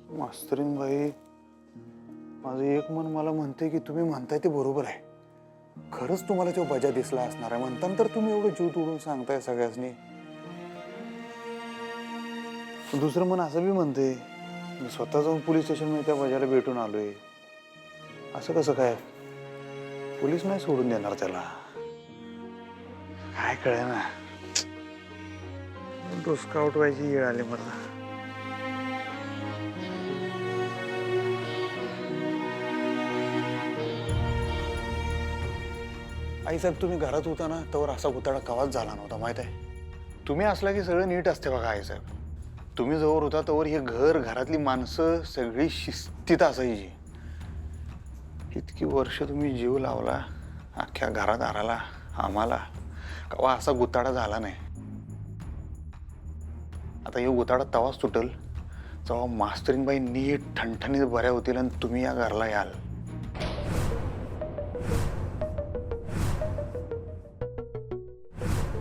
मास्तरीन बाई, माझं एक मन मला म्हणते की तुम्ही म्हणताय ते बरोबर आहे. खरंच तुम्हाला तो बजा दिसला असणार आहे म्हणताना तर तुम्ही एवढं जीव तोडून सांगताय सगळ्यांनी. दुसरं मन असं बी म्हणते मी स्वतः जाऊन पोलीस स्टेशनमध्ये त्या बजाला भेटून आलोय. असं कसं काय? पोलीस नाही सोडून देणार त्याला. काय कळे ना, डोसका उठवायची वेळ आली मला. आई साहेब, तुम्ही घरात होता ना तेव्हा असा गुताडा कवाच झाला नव्हता माहित आहे. तुम्ही असला की सगळं नीट असते बघा आई साहेब. तुम्ही जवळ होता तेव्हा हे घर, घरातली माणसं सगळी शिस्तीत असायची. इतकी वर्ष तुम्ही जीव लावला अख्ख्या घरादाराला, आम्हाला, कवा असा गुताडा झाला नाही. आता हे गुताडा तवाच तुटल जेव्हा मास्तरीनबाई नीट ठणठणीत बऱ्या होतील आणि तुम्ही या घरला याल.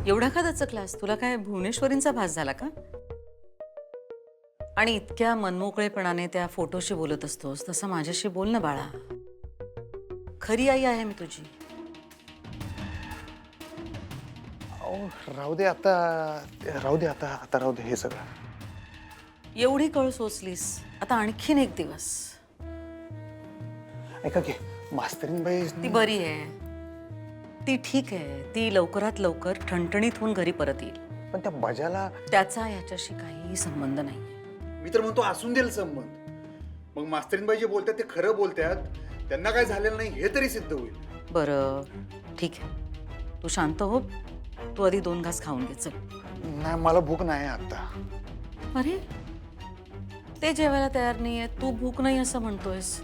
एवढा का दचकलास? तुला काय भुवनेश्वरींचा भास झाला का? आणि इतक्या मनमोकळेपणाने त्या फोटोशी बोलत असतोस तसं माझ्याशी बोल ना बाळा. खरी आई आहे मी तुझी. राहू दे आता, राहू दे आता, आता राहू दे हे सगळं. एवढी कळ सोचलीस, आता आणखीन एक दिवस. ऐका की, मास्तरीनबाई ती बरी आहे, ती ठीक आहे. ती लवकरात लवकर ठणठणीत होऊन घरी परत येईल. पण त्या बजाला त्याचा याच्याशी काहीही संबंध नाही. मी तर म्हणतो असून देईल संबंध. मग मास्तरीनबाई जे बोलतात ते खरं बोलतात, त्यांना काय झालेलं नाही हे तरी सिद्ध होईल. बरं ठीक आहे, तू शांत हो. तू आधी 2 घास खाऊन घे. चल. नाही, मला भूक नाही आता. अरे, ते जेवायला तयार नाहीये, तू भूक नाही असं म्हणतोयस.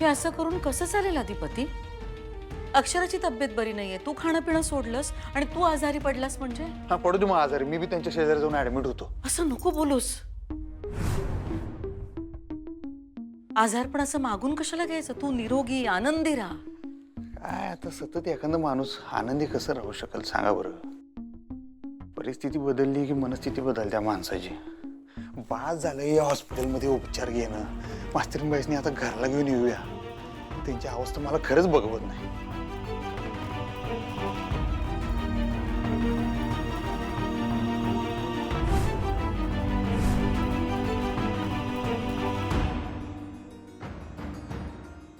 हे असं करून कसं चालेल अधिपती? अक्षराची तब्येत बरी नाहीये, तू खाणं पिणं सोडलंस आणि तू आजारी पडलास म्हणजे? हा, पडू दे मग आजारी. मी बी त्यांच्या शेजारी जाऊन ऍडमिट होतो. असं नको बोलूस. आजारपणाचं मागून कशाला घ्यायचं? तू निरोगी आनंदी राहा. काय आता सतत एखादा माणूस आनंदी कसं राहू शकेल सांगा बरं. परिस्थिती बदलली की मनस्थिती बदलत्या माणसाची. बास झालं या हॉस्पिटलमध्ये उपचार घेणं. मास्तरीनबाईसनी आता घरला घेऊन येऊया. त्यांची अवस्था मला खरंच बघवत नाही.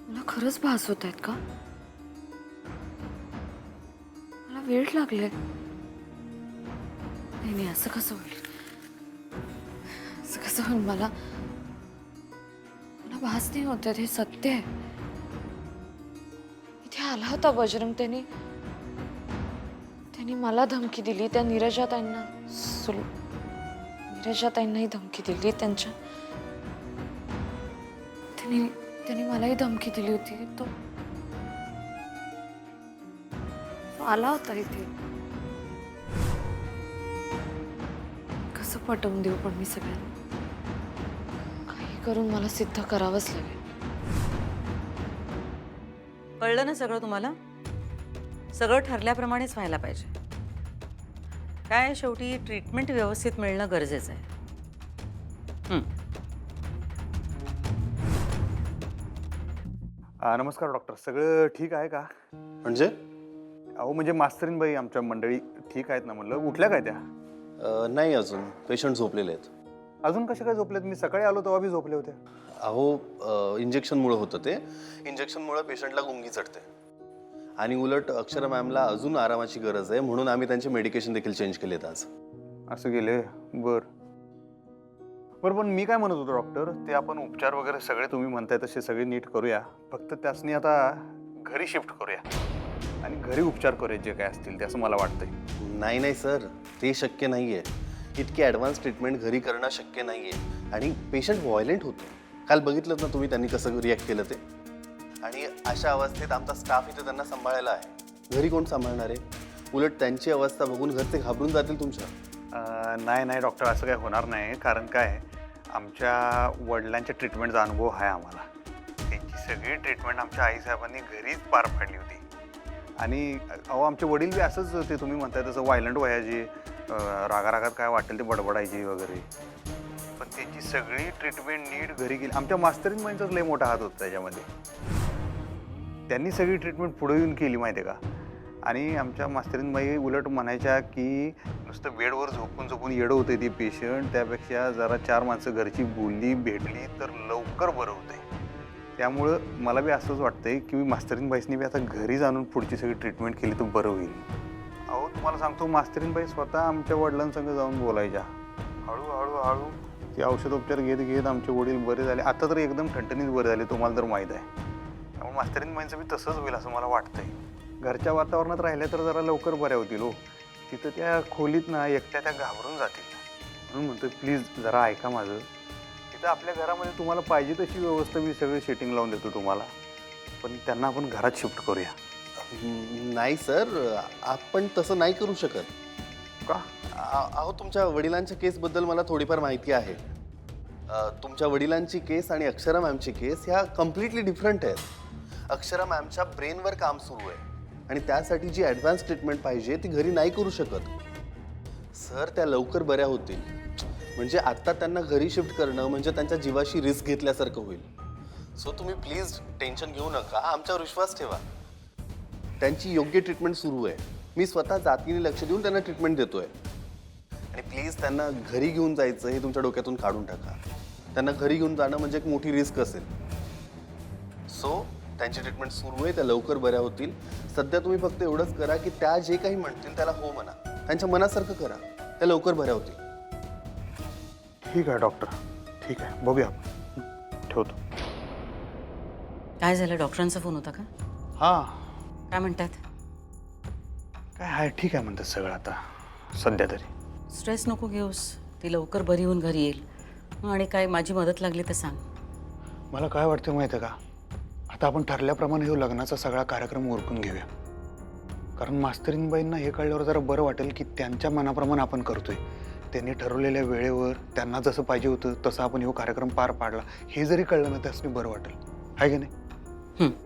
मला खरंच भास होत आहेत का? मला वेळ लागले. नाही नाही, असं कसं होईल? असं कसं होईल? मला भास नाही होत. हे सत्य आहे. इथे आला होता बजरंग. त्यांनी मला धमकी दिली. त्या नीरजाताईंनाही धमकी दिली. त्यांनी मलाही धमकी दिली होती. तो आला होता इथे. कसं पटवून देऊ पण मी सगळ्यांना? काही करून मला सिद्ध करावंच लागेल. कळलं ना सगळं तुम्हाला? सगळं ठरल्याप्रमाणेच व्हायला पाहिजे. काय शेवटी ट्रीटमेंट व्यवस्थित मिळणं गरजेचं आहे. नमस्कार डॉक्टर. सगळं ठीक आहे का? म्हणजे? अहो म्हणजे मास्तरीनबाई आमच्या मंडळी ठीक आहेत ना म्हणलं. उठल्या काय त्या? नाही, अजून पेशंट झोपलेले आहेत. अजून कशा काय झोपलेत? मी सकाळी आलो तेव्हा बी झोपले होते. अहो, इंजेक्शनमुळे होतं ते. इंजेक्शनमुळे पेशंटला गुंगी चढते. आणि उलट अक्षरा मॅमला अजून आरामाची गरज आहे, म्हणून आम्ही त्यांचे मेडिकेशन देखील चेंज केलेत आज. असं गेले? बरं पण मी काय म्हणत होतो डॉक्टर, ते आपण उपचार वगैरे सगळे तुम्ही म्हणताय तसे सगळे नीट करूया. फक्त त्यासनी आता घरी शिफ्ट करूया आणि घरी उपचार करूया जे काय असतील ते, असं मला वाटतंय. नाही सर, ते शक्य नाही आहे. इतकी ॲडव्हान्स ट्रीटमेंट घरी करणं शक्य नाही आहे. आणि पेशंट व्हायलेंट होतो. काल बघितलं ना तुम्ही त्यांनी कसं रिॲक्ट केलं ते. आणि अशा अवस्थेत आमचा स्टाफ इथे त्यांना सांभाळायला आहे. घरी कोण सांभाळणार आहे? उलट त्यांची अवस्था बघून घरचे घाबरून जातील तुमच्या. नाही डॉक्टर, असं काय होणार नाही. कारण काय, आमच्या वडिलांच्या ट्रीटमेंटचा अनुभव आहे आम्हाला. त्यांची सगळी ट्रीटमेंट आमच्या आईसाहेबांनी घरीच पार पाडली होती. आणि अहो आमचे वडील बी असंच, ते तुम्ही म्हणताय तसं व्हायलंट व्हायचे, रागारागात काय वाटेल ते बडबडायची वगैरे. पण त्याची सगळी ट्रीटमेंट नीट घरी गेली. आमच्या मास्तरींबाईंचाच लय मोठा हात होता त्याच्यामध्ये. त्यांनी सगळी ट्रीटमेंट पुढे येऊन केली माहिती आहे का. आणि आमच्या मास्तरींबाई उलट म्हणायच्या की नुसतं बेडवर झोपून झोपून येडं होते ते पेशंट, त्यापेक्षा जरा 4 माणसं घरची बोलली भेटली तर लवकर बरं होतंय. त्यामुळं मला बी असंच वाटतंय की मास्तरीनबाईसनी बी आता घरीच आणून पुढची सगळी ट्रीटमेंट केली तर बरं होईल. अहो तुम्हाला सांगतो, मास्तरीनबाई स्वतः आमच्या वडिलांसंग जाऊन बोलायच्या. हळूहळू ते औषधोपचार घेत घेत आमचे वडील बरे झाले. आता तर एकदम ठणठणीत बरे झाले, तुम्हाला तर माहीत आहे. त्यामुळे मास्तरीनबाईंचं बी तसंच होईल असं मला वाटतंय. घरच्या वातावरणात राहिल्या तर जरा लवकर बऱ्या होतील हो. तिथं त्या खोलीत ना एकट्या त्या घाबरून जातील. म्हणून म्हणतोय प्लीज जरा ऐका माझं. तिथं आपल्या घरामध्ये तुम्हाला पाहिजे तशी व्यवस्था मी सगळी सेटिंग लावून देतो तुम्हाला, पण त्यांना आपण घरात शिफ्ट करूया. नाही सर, आपण तसं नाही करू शकत. का? अहो तुमच्या वडिलांच्या केसबद्दल मला थोडीफार माहिती आहे. तुमच्या वडिलांची केस आणि अक्षरा मॅमची केस ह्या कम्प्लिटली डिफरंट आहेत. अक्षरा मॅमच्या ब्रेनवर काम सुरू आहे आणि त्यासाठी जी ॲडव्हान्स ट्रीटमेंट पाहिजे ती घरी नाही करू शकत. सर त्या लवकर बऱ्या होतील. म्हणजे आत्ता त्यांना घरी शिफ्ट करणं म्हणजे त्यांच्या जीवाशी रिस्क घेतल्यासारखं होईल. सो तुम्ही प्लीज टेन्शन घेऊ नका, आमच्यावर विश्वास ठेवा. त्यांची योग्य ट्रीटमेंट सुरू आहे. मी स्वतः जातीने लक्ष देऊन त्यांना ट्रीटमेंट देतोय. आणि प्लीज त्यांना घरी घेऊन जायचं हे तुमच्या डोक्यातून काढून टाका. त्यांना घरी घेऊन जाणं म्हणजे एक मोठी रिस्क असेल. सो त्यांची ट्रीटमेंट सुरू आहे, त्या लवकर बऱ्या होतील. सध्या तुम्ही फक्त एवढंच करा की त्या जे काही म्हणतील त्याला हो म्हणा. त्यांच्या मनासारखं करा, त्या लवकर बऱ्या होतील. ठीक आहे डॉक्टर, ठीक आहे, बघूया आपण. ठेवतो. काय झालं, डॉक्टरांचा फोन होता का? हां, काय म्हणतात? काय आहे, ठीक आहे म्हणतात सगळं आता सध्या तरी. स्ट्रेस नको घेऊस, ती लवकर बरी होऊन घरी येईल. आणि काय माझी मदत लागली तर सांग. मला काय वाटतं माहिती आहे का, आता आपण ठरल्याप्रमाणे हे लग्नाचा सगळा कार्यक्रम उरकून घेऊया. कारण मास्तरीनबाईंना हे कळल्यावर जरा बरं वाटेल की त्यांच्या मनाप्रमाणे आपण करतोय. त्यांनी ठरवलेल्या वेळेवर त्यांना जसं पाहिजे होतं तसं आपण हे कार्यक्रम पार पाडला, हे जरी कळलं ना त्यासनी बरं वाटेल, आहे की नाही?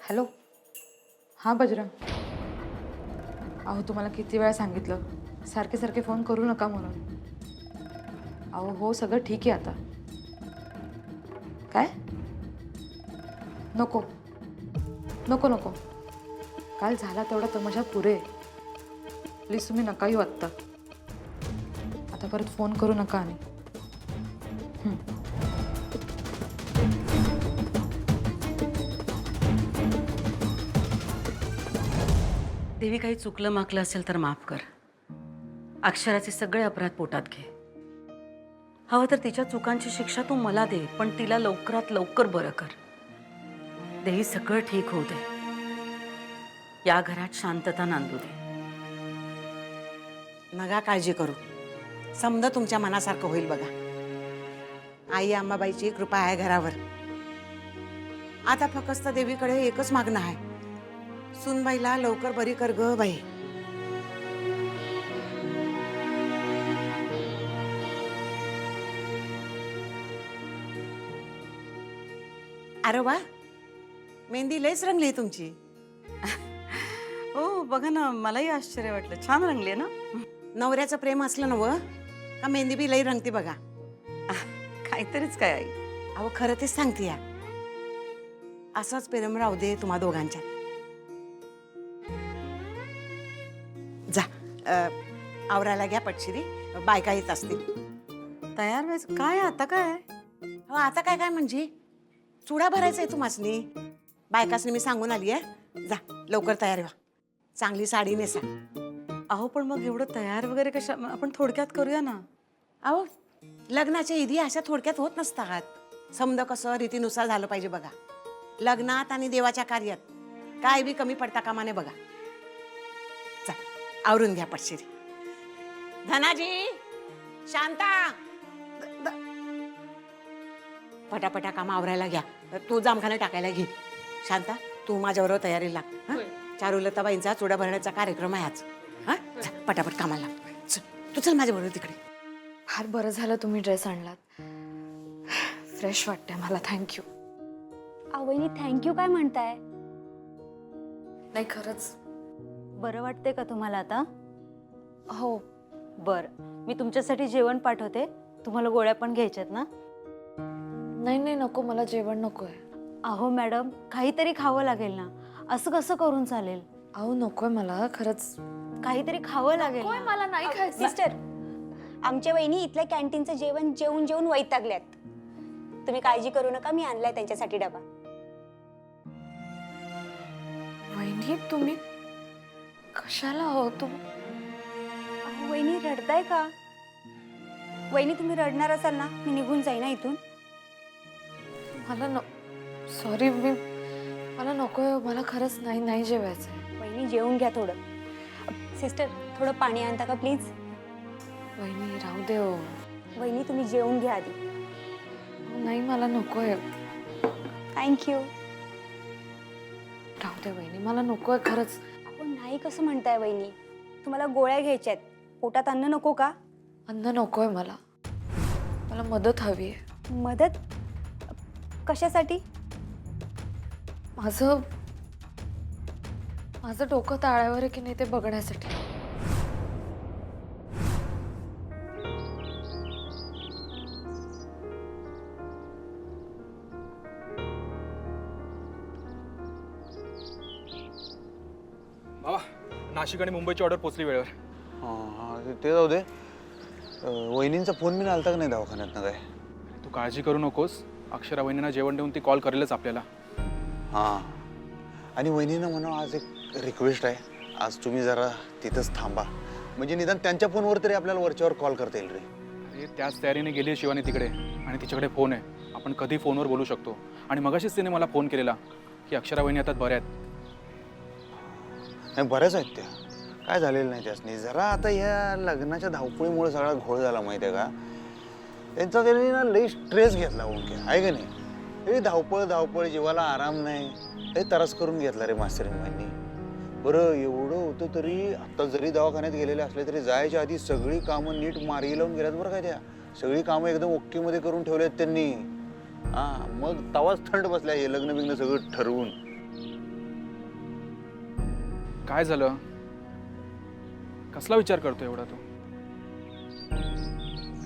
हॅलो. हां बजरंग. अहो तुम्हाला किती वेळा सांगितलं सारखे सारखे फोन करू नका म्हणून. अहो हो सगळं ठीक आहे आता. काय? नको नको नको, काल झाला तेवढा तमाशा पुरे. प्लीज तुम्ही नका येऊ आत्ता. आता परत फोन करू नका. आणि देवी, काही चुकलं माकलं असेल तर माफ कर. अक्षराचे सगळे अपराध पोटात घे. हवं तर तिच्या चुकांची शिक्षा तू मला दे, पण तिला लवकरात लवकर बरं कर. देवी, सगळं ठीक होऊ दे. या घरात शांतता नांदू दे. नका काळजी करू, समजा तुमच्या मनासारखं होईल बघा. आई अंबाबाईची कृपा आहे घरावर. आता फक्त देवीकडे एकच मागणं आहे, सुनबाईला लवकर बरी कर ग बाई. अरे वा, मेहंदी लयच रंगली तुमची. हो बघा ना, मलाही आश्चर्य वाटलं. छान रंगली ना. नवऱ्याचं प्रेम असलं ना व का मेहंदी बी लई रंगती बघा. काहीतरीच काय आई. अहो खरं तेच सांगते या. असंच प्रेम राहू दे तुम्हा दोघांच्या. जा आवरायला घ्या पटशिरी, बायका येत असतील. तयार व्हायचं काय आता काय? हो आता काय काय म्हणजे चुडा भरायचा आहे तुम्हासनी. बायकासनी मी सांगून आली आहे. जा लवकर तयार व्हा, चांगली साडी नेसा. अहो पण मग एवढं तयार वगैरे कशा, आपण थोडक्यात करूया ना. अहो लग्नाच्या इदी अशा थोडक्यात होत नसतात. समजा कसं रीतीनुसार झालं पाहिजे बघा. लग्नात आणि देवाच्या कार्यात काय बी कमी पडता कामा नये बघा. चा आवरून घ्या पटशिरी. धनाजी, शांता, पटापटा काम आवरायला घ्या. तू जामखाना टाकायला घे. शांता तू माझ्याबरोबर तयारीला लाग. हं? चारुलताबाईंचा चुडा भरण्याचा कार्यक्रम आहे आज. हा पटापट कामाला लाग. चल, तू चल माझ्याबरोबर तिकडे. फार बरं झालं तुम्ही ड्रेस आणलात. फ्रेश वाटतंय मला. थँक्यू. वहिनी थँक्यू काय म्हणताय? नाही खरंच. बरं वाटतंय का तुम्हाला आता? हो. बरं, मी तुमच्यासाठी जेवण पाठवते. तुम्हाला गोळ्या पण घ्यायच्यात ना? नाही नाही नको, मला जेवण नको आहे. अहो मॅडम, काहीतरी खावं लागेल ना. असं कसं करून चालेल? अहो नकोय मला खरंच. काहीतरी खावं लागेल ना. मला नाही खायचं. सिस्टर, आमच्या वहिनी इथल्या कॅन्टीनचं जेवण जेवून जेवून वैतागल्यात. तुम्ही काळजी करू नका, मी आणलाय त्यांच्यासाठी डबा. वहिनी तुम्ही कशाला हो तुम अहो, वहिनी रडताय का? वहिनी तुम्ही रडणार असाल ना, मी निघून जाईन ना इथून. मला सॉरी मला नकोय. मला खरंच नाही जेवायचं. वहिनी जेवून घ्या थोडं. सिस्टर थोडं पाणी आणता का प्लीज? वहिनी राहू दे हो. वहिनी तुम्ही जेवून घ्या आधी. नाही मला नकोय. थँक्यू. राहू दे वहिनी, मला नकोय खरंच. आपण नाही कसं म्हणताय वहिनी? तुम्हाला गोळ्या घ्यायच्यात, पोटात अन्न नको का? अन्न नकोय मला. मला मदत हवी आहे. मदत कशासाठी? माझं डोकं ताळ्यावर आहे की नाही ते बघण्यासाठी. बाबा, नाशिक आणि मुंबईची ऑर्डर पोचली वेळेवर. हां ते जाऊ दे. वहिनींचा फोन मी आलता का नाही दवाखान्यात ना काय? तू काळजी करू नकोस. अक्षरा वहिनींना जेवण देऊन ती कॉल करेलच आपल्याला. हां आणि वहिनीनं म्हणा आज एक रिक्वेस्ट आहे. आज तुम्ही जरा तिथंच थांबा, म्हणजे निदान त्यांच्या फोनवर तरी आपल्याला वरच्यावर कॉल करता येईल रे. अरे त्याच तयारीने गेली शिवानी तिकडे, आणि तिच्याकडे फोन आहे. आपण कधी फोनवर बोलू शकतो. आणि मगाशीच तिने मला फोन केलेला की अक्षरा वहिनी आता बऱ्या आहेत. नाही बऱ्याच आहेत त्या, काय झालेलं नाही त्यासनी. जरा आता या लग्नाच्या धावपळीमुळे सगळा घोळ झाला माहिती आहे का. त्यांचा त्यांनी ना लई स्ट्रेस घेतला ओंके, आहे का नाही. हे धावपळ जीवाला आराम नाही, हे त्रास करून घेतला रे मास्तरींनी. बरं एवढं होतं तरी आता जरी दवाखान्यात गेलेले असले तरी जायच्या आधी सगळी कामं नीट मार्गी लावून गेल्यात बरं काय. त्या सगळी कामं एकदम ओके मध्ये करून ठेवलेत त्यांनी. हां मग तवाच थंड बसल्या हे लग्न बिग्न सगळं ठरवून. काय झालं? कसला विचार करतो एवढा तू?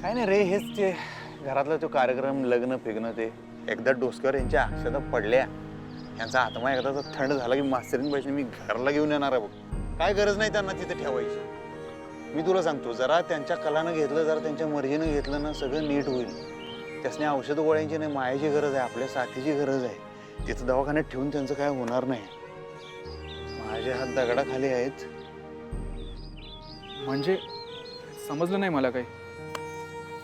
काय नाही रे, हेच ते घरातला तो कार्यक्रम लग्न फिग्न ते एकदा डोसक्यावर यांच्या अक्षता पडल्या. यांचा आत्मा एकदा थंड झाला की मास्तरीन पैसे मी घरला घेऊन येणार आहे बघ. काय गरज नाही त्यांना तिथे ठेवायची. मी तुला सांगतो जरा त्यांच्या कलानं घेतलं, जरा त्यांच्या मर्जीनं घेतलं ना सगळं नीट होईल. त्यासने औषध गोळ्यांची नाही, मायाची गरज आहे, आपल्या साथीची गरज आहे. तिथं दवाखान्यात ठेवून त्यांचं काय होणार नाही. माझे हात दगडाखाली आहेत. म्हणजे समजलं नाही मला काही.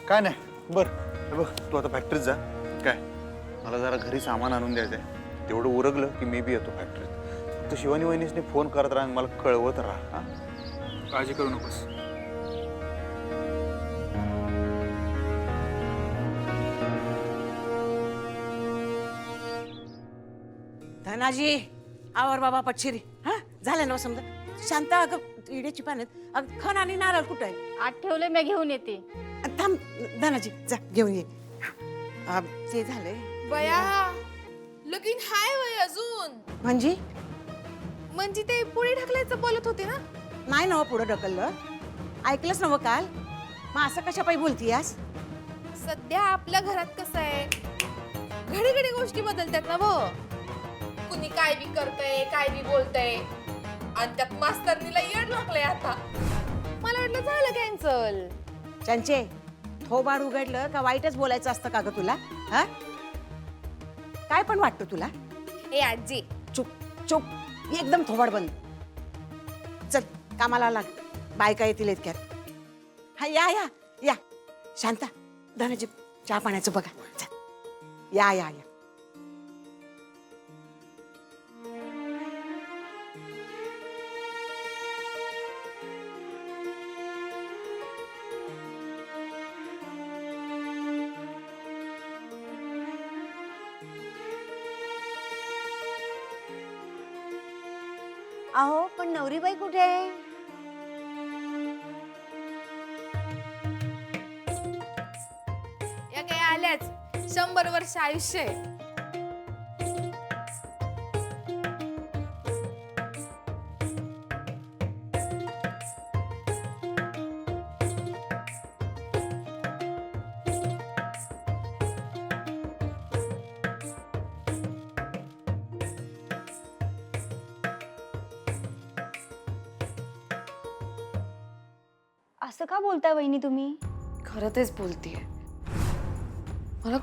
काय नाही बरं बघ, तू आता फॅक्टरीत जा. काय मला जरा घरी सामान आणून द्यायचं आहे. तेवढं उरगलं की मी बी येतो फॅक्टरीत. तू शिवानी वहिनीसनी फोन करत राहा आणि मला कळवत राहा. हां काळजी करू नकोस. धनाजी आवर बाबा पटशिरी. हा झालं ना समजा. शांता अगं इड्याची पाण्यात अगं खण आणि नारळ कुठं आहे? आत ठेवले, मी घेऊन येते. थांब धनाजी, जा घेऊन ये. ते झालंय बया लगीन हाय वय अजून. म्हणजे ते पुढे ढकलायचं बोलत होते ना. नाही ना पुढं ढकललं. ऐकलंच नव काल. मग असं कशा पायी बोलतीयास? सध्या आपल्या घरात कसं आहे, घडी घडी गोष्टी बदलतात ना. कुणी काय बी करतय काय बी बोलतय आणि त्यात मास्तरनीला येड लागलंय आता. मला वाटलं झालं कॅन्सल. चंचे थोबाड उघडलं का वाईटच बोलायचं असतं का ग तुला? हा काय पण वाटतं तुला? ए आजी, चुप चुप एकदम थोबाड बंद. चल कामाला लाग, बायका येतील इतक्यात. हा या या या शांता धनाजी चहा पाण्याचं बघा. चल. या या या अहो पण नवरीबाई कुठे आहे? या काय आल्याच 100 वर्ष आयुष्य आहे. असं का बोलताय वहिनी तुम्ही? खरं तेच बोलतीये. मला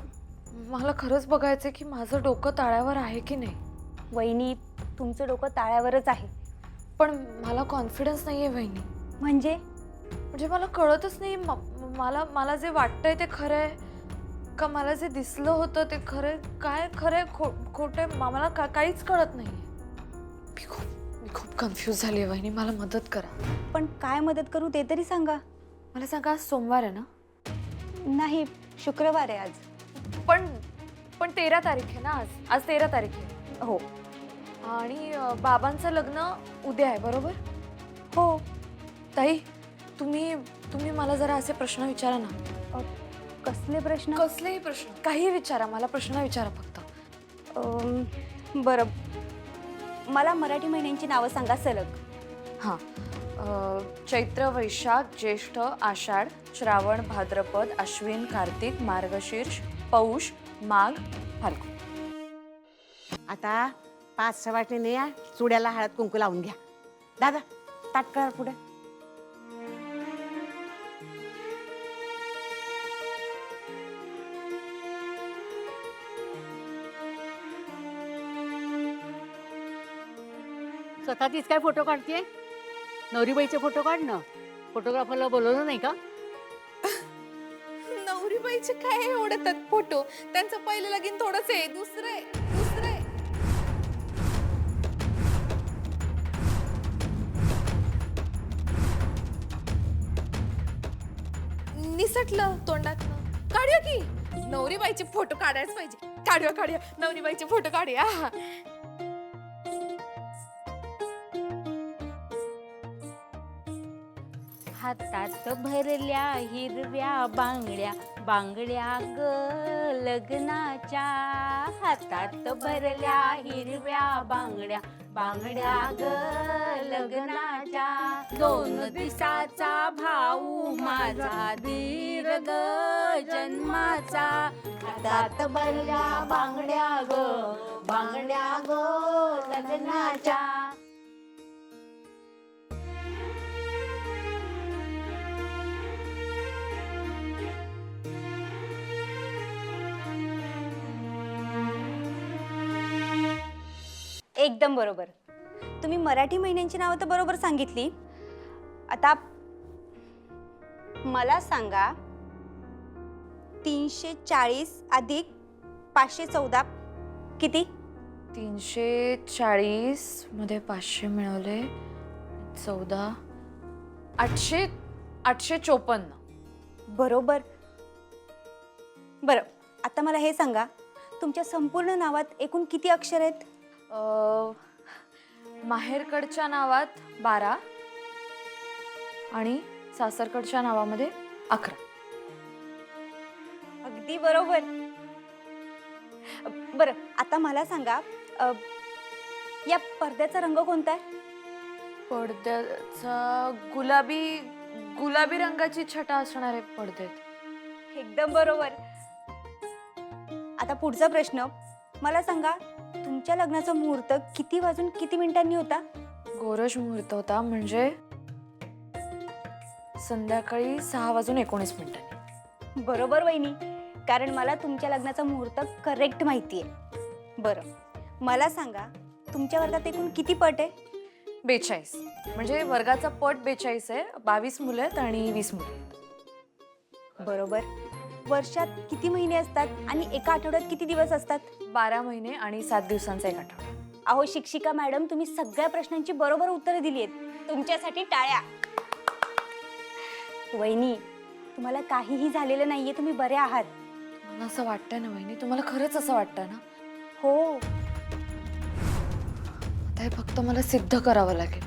मला खरंच बघायचंय की माझं डोकं ताळ्यावर आहे की नाही. वहिनी तुमचं डोकं ताळ्यावरच आहे. पण मला कॉन्फिडन्स नाहीये वहिनी. म्हणजे मला कळतच नाही मला मला जे वाटतंय ते खरं आहे का मला जे दिसलं होतं ते खरं काय खरं खोटं मला काहीच कळत नाहीये. मी खूप कन्फ्यूज झाली आहे वहिनी. मला मदत करा. पण काय मदत करू ते तरी सांगा. मला सांगा आज सोमवार आहे ना? नाही शुक्रवार आहे आज. पण 13 तारीख आहे ना आज 13 तारीख आहे. हो आणि बाबांचं लग्न उद्या आहे बरोबर? हो. ताई तुम्ही मला जरा असे प्रश्न विचारा ना. कसले प्रश्न? कसलेही प्रश्न काही विचारा. मला प्रश्न विचारा फक्त. बरं मला मराठी महिन्यांची नावं सांगा सलग. हां चैत्र वैशाख ज्येष्ठ आषाढ श्रावण भाद्रपद अश्विन कार्तिक मार्गशीर्ष पौष माघ फाल्गुन. आता 5 सवाटणीने या चुड्याला हळद कुंकू लावून घ्या. दादा ताट करा पुढे. स्वतः तीच काय फोटो काढतेय? नवरीबाईचे फोटो काढ ना. फोटोग्राफरला बोलवलं नाही का? नवरीबाईचे काय ओढतात फोटो? त्यांचं पहिलं लगीन थोडंच आहे, दुसरं आहे. निसटलं तोंडातनं. काढूया की नवरीबाईचे फोटो काढायच पाहिजे. काढूया नवरीबाईचे फोटो काढूया. हातात भरल्या हिरव्या बांगड्या बांगड्या ग लग्नाच्या. हातात भरल्या हिरव्या बांगड्या बांगड्या ग लग्नाच्या. 2 दिवसाचा भाऊ माझा धीर ग जन्माचा. हातात भरल्या बांगड्या ग लग्नाच्या. एकदम बरोबर. तुम्ही मराठी महिन्यांची नावं तर बरोबर सांगितली. आता मला सांगा 340 अधिक 514 किती? 340 मध्ये 500 मिळवले 14 854. बरोबर. बरं आता मला हे सांगा तुमच्या संपूर्ण नावात एकूण किती अक्षर आहेत? माहेरकडच्या नावात 12 आणि सासरकडच्या नावामध्ये 11. अगदी बरोबर. बरं आता मला सांगा या पडद्याचा रंग कोणता आहे? पडद्याचा गुलाबी रंगाची छटा असणारे पडदे. एकदम बरोबर. आता पुढचा प्रश्न मला सांगा तुमच्या लग्नाचा मुहूर्त किती वाजून किती मिनिटांनी होता? गोरज मुहूर्त होता म्हणजे संध्याकाळी 6:19. बरोबर वहिनी, कारण मला तुमच्या लग्नाचा मुहूर्त करेक्ट माहिती आहे. बरं, मला सांगा तुमच्या वर्गात एकूण किती पट आहे? 42. म्हणजे वर्गाचा पट 42 आहे. 22 मुलं आहेत आणि 20 मुली आहेत. बरोबर. वर्षात किती महिने असतात आणि एका आठवड्यात किती दिवस असतात? 12 महिने आणि 7 दिवसांचा एक आठवडा. अहो शिक्षिका मॅडम, तुम्ही सगळ्या प्रश्नांची बरोबर उत्तरं दिली आहेत. तुमच्यासाठी टाळ्या. वहिनी, तुम्हाला काहीही झालेलं नाहीये, तुम्ही बरे आहात. मला असं वाटतंय ना वहिनी, तुम्हाला खरंच असं वाटतं ना? हो. आता हे फक्त मला सिद्ध करावं लागेल.